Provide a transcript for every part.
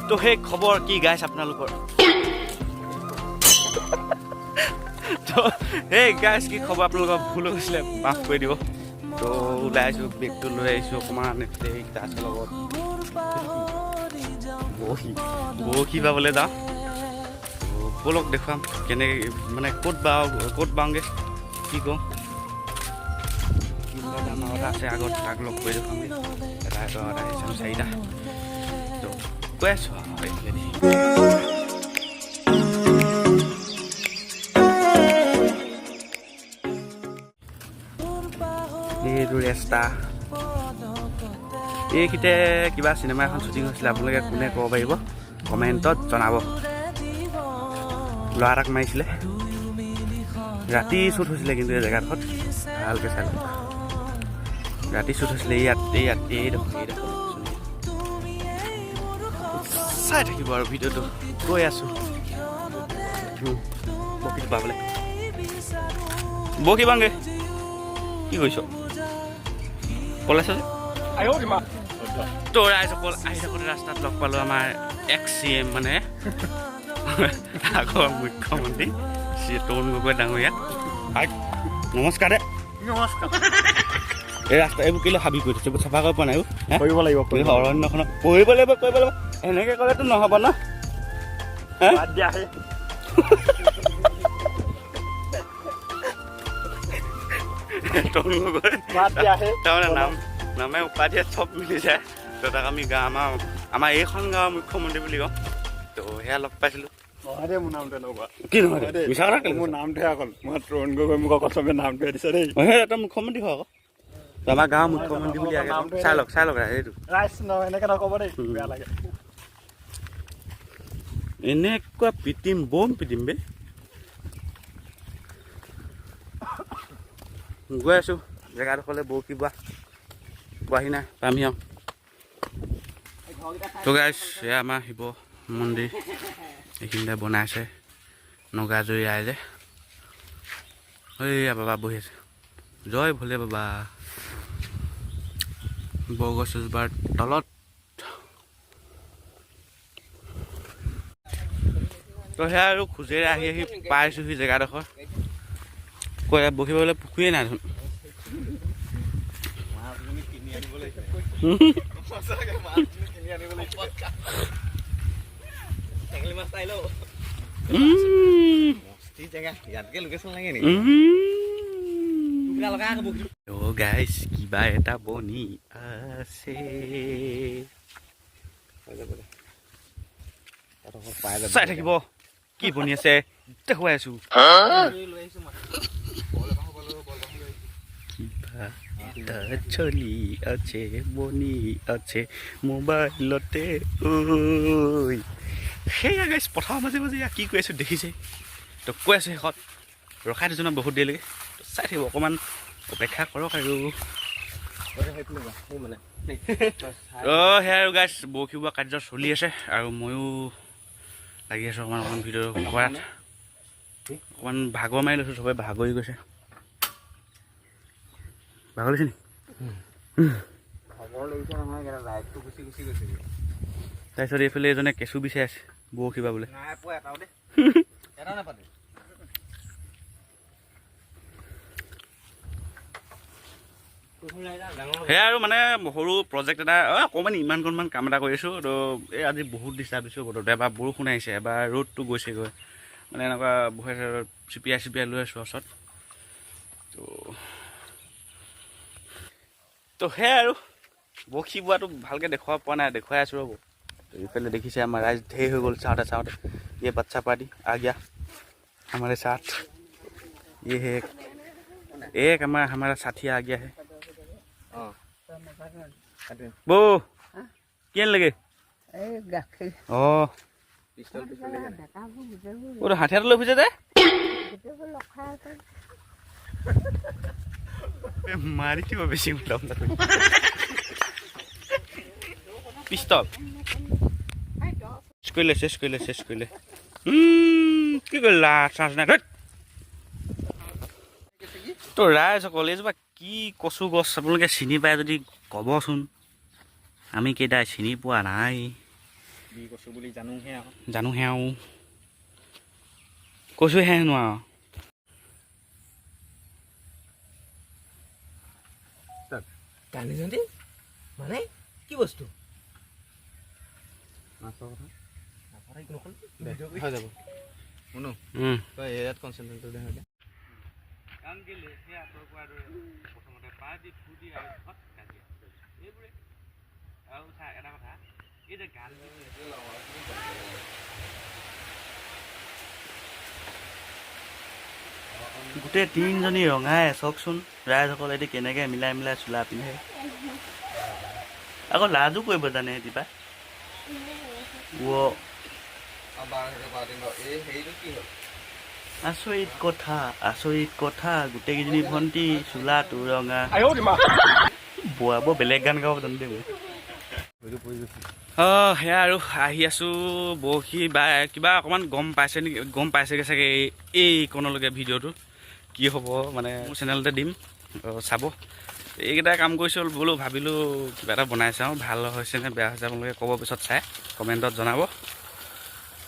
তো সেই খবৰ কি গাইছ আপোনালোকৰ তো সেই গাইছ কি খবৰ আপোনালোকৰ ভুল হৈছিলে মাফ কৰি দিব তো ওলাই আহিছোঁ বেগটো লৈ আহিছোঁ অকণমান তাছৰ লগত বৰশী বাবলৈ যাওঁ ব'লক দেখুৱাম কেনেকৈ মানে ক'ত বাওঁগৈ কি কওঁ এটা আছে আগত তাক লগ কৰি দেখুৱামগৈ এটা আহিছোঁ চাৰিটা তো কৈ আছোঁ এইটো ৰেষ্টা এইখিতে কিবা চিনেমা এখন শ্বুটিং হৈছিলে আপোনালোকে কোনে ক'ব পাৰিব কমেণ্টত জনাব ল'ৰা এটাক মাৰিছিলে ৰাতি শ্বুট হৈছিলে কিন্তু এই জেগাডোখৰত ভালকৈ চাই লওক ৰাতি শ্বুট হৈছিলে এইডোখৰ চাই থাকিব আৰু ভিডিঅ'টো গৈ আছোঁ বৰশীটো পাবলৈ বৰশী বাংগে কি কৰিছ কলেজ তো ৰাইজসকল আহি থাকোঁতে ৰাস্তাত লগ পালোঁ আমাৰ CM মানে আগৰ মুখ্যমন্ত্ৰী শ্ৰী তৰুণ গগৈ ডাঙৰীয়া নমস্কাৰ দে নমস্কাৰ এই ৰাস্তা এইবোৰ কেলৈ হাবি কৰি থৈছে এইবোৰ চাফা কৰিব পৰা নাই কৰিব লাগিব অৰণ্যখনত কৰিব লাগিব এনেকৈ ক'লেতো নহ'ব ন তৰুণ গগৈ তাৰমানে নামে উপাধিয়ে চব মিলি যায় তো তাক আমি আমাৰ এইখন গাঁৱৰ মুখ্যমন্ত্ৰী বুলি কওঁ তো সেয়া লগ পাইছিলোঁ মোৰ নামটোৱে লগা কি নহয় মিছা কথা মোৰ নামটোহে অকল মই তৰুণ গগৈ মোক অকল চবে নামটোৱে দিছে দেই এটা মুখ্যমন্ত্ৰী হয় আকৌ আমাৰ গাঁৱৰ মুখ্যমন্ত্ৰী বুলি চাই লওক এইটো এনেকৈ নক'ব দেই বেয়া লাগে এনেকুৱা পিটিম বম পিটিম বে গৈ আছোঁ জেগাডোখৰলৈ বৰশী পোৱাহি নাই পামহি আৰু তো গাইছ এয়া আমাৰ শিৱ মন্দিৰ এইখিনিতে বনাইছে নগাজুৰি ৰাইজে এইয়া বাবা বহি আছে জয় ভোলে বাবা বৰগছ এজোপাৰ তলত তো সেয়া আৰু খোজেৰে আহি পাইছোঁহি জেগাডোখৰ কৈ বহিবলৈ পুখুৰীয়ে নাই দেখোন গাইছ কিবা এটা বনি আছে চাই থাকিব কি বনি আছে দেখুৱাই আছো চলি আছে বনি আছে মোবাইলতে সেয়া গাইছ পথাৰৰ মাজে মাজে কি কৈ আছোঁ দেখিছে তো কৈ আছোঁ শেষত ৰখাই থৈছোঁ ন বহুত দেৰিলৈকে চাই থাকিব অকণমান অপেক্ষা কৰক আৰু সেয়া আৰু গাইছ বৰশী বোৱা কাৰ্য চলি আছে আৰু ময়ো লাগি আছোঁ অকণমান ভিডিঅ' কৰাত অকণমান ভাগৰ মাৰি লৈছোঁ চবেই ভাগৰি গৈছে ভাগৰ লৈছে নি তাৰপিছত এইফালে এজনে কেঁচু বিচাৰি আছে বৰশী বাবলৈ সেয়া আৰু মানে সৰু প্ৰজেক্ট এটা অকণমান ইমানকণমান কাম এটা কৰি আছোঁ তো এই আজি বহুত ডিষ্টাৰ্ব দিছোঁ বতৰটো এবাৰ বৰষুণ আহিছে এবাৰ ৰ'দটো গৈছেগৈ মানে এনেকুৱা বহি চিপিয়াই লৈ আছোঁ ওচৰত তো সেয়াই আৰু বৰশী বোৱাটো ভালকৈ দেখুৱাব পৰা নাই দেখুৱাই আছোঁ ৰ'ব তো এইফালে দেখিছে আমাৰ ৰাইজ ঢেৰ হৈ গ'ল চাওঁতে ये बच्चा पार्टी आ गया हमारे साथ ये है एक हमारा साथी आ गया है बो केन लगे हाथियार लै फुजे दे मारी थी बेसि पिस्तल शेष करिले কি কৰিলা চাৰ্জ নাই তো ৰাইজসকল এইজোপা কি কচু গছ আপোনালোকে চিনি পায় যদি ক'বচোন আমি কেইটাই চিনি পোৱা নাই কৈছোঁ বুলি জানোহে আৰু জানোহে আৰু কৈছোঁহে হেনো আৰু কান্দিজনী মানে কি বস্তু মাছৰ কথা হৈ যাব শুনো তই ইয়াত কনচেনট্ৰেটটো দে হ'লে কাৰণ কেলে সেই আঁতৰ পৰা প্ৰথমতে পাৰ দি থু দি আৰু ঘৰত কাজিয়া এইবোৰে আৰু চা এটা কথা এই যে গান গোটেই তিনিজনী ৰঙাই চাওকচোন ৰাইজসকল এতিয়া কেনেকৈ মিলাই মিলাই চোলা পিন্ধে আকৌ লাজো কৰিব জানে সিহঁতি পাই আচৰিত কথা গোটেইকেইজনী ভণ্টি চোলাটো ৰঙা বোৱা বৰ বেলেগ গান গাব জানো দেই সেয়া আৰু আহি আছোঁ বৰশী বা কিবা অকণমান গম পাইছেগৈ চাগে এইকণলৈকে ভিডিঅ'টো কি হ'ব মানে মোৰ চেনেলতে দিম চাব এইকেইটা কাম কৰিছোঁ বোলো ভাবিলোঁ কিবা এটা বনাই চাওঁ ভাল হৈছে নে বেয়া হৈছে আপোনালোকে ক'ব পিছত চাই কমেণ্টত জনাব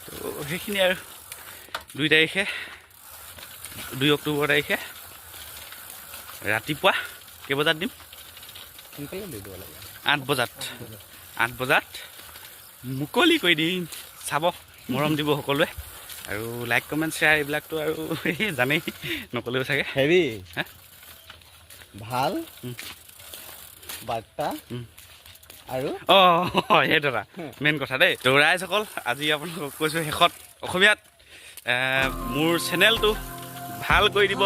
তো সেইখিনি আৰু 2 অক্টোবৰ তাৰিখে ৰাতিপুৱা কেইবজাত দিম সোনকালে দি দিব লাগে 8 বজাত মুকলি কৰি দিম চাব মৰম দিব সকলোৱে আৰু লাইক কমেণ্ট শ্বেয়াৰ এইবিলাকতো আৰু জানেই নক'লেও চাগে হেৰি ভাল বাৰ্তা আৰু সেইটো এটা মেইন কথা দেই তো ৰাইজসকল আজি আপোনালোকক কৈছোঁ শেষত অসমীয়াত মোৰ চেনেলটো ভাল কৰি দিব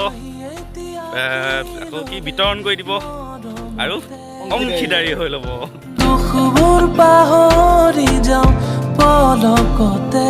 আকৌ কি বিতৰণ কৰি দিব আৰু অংশীদাৰী হৈ ল'ব দুখবোৰ পাহৰি যাওঁ পলকতে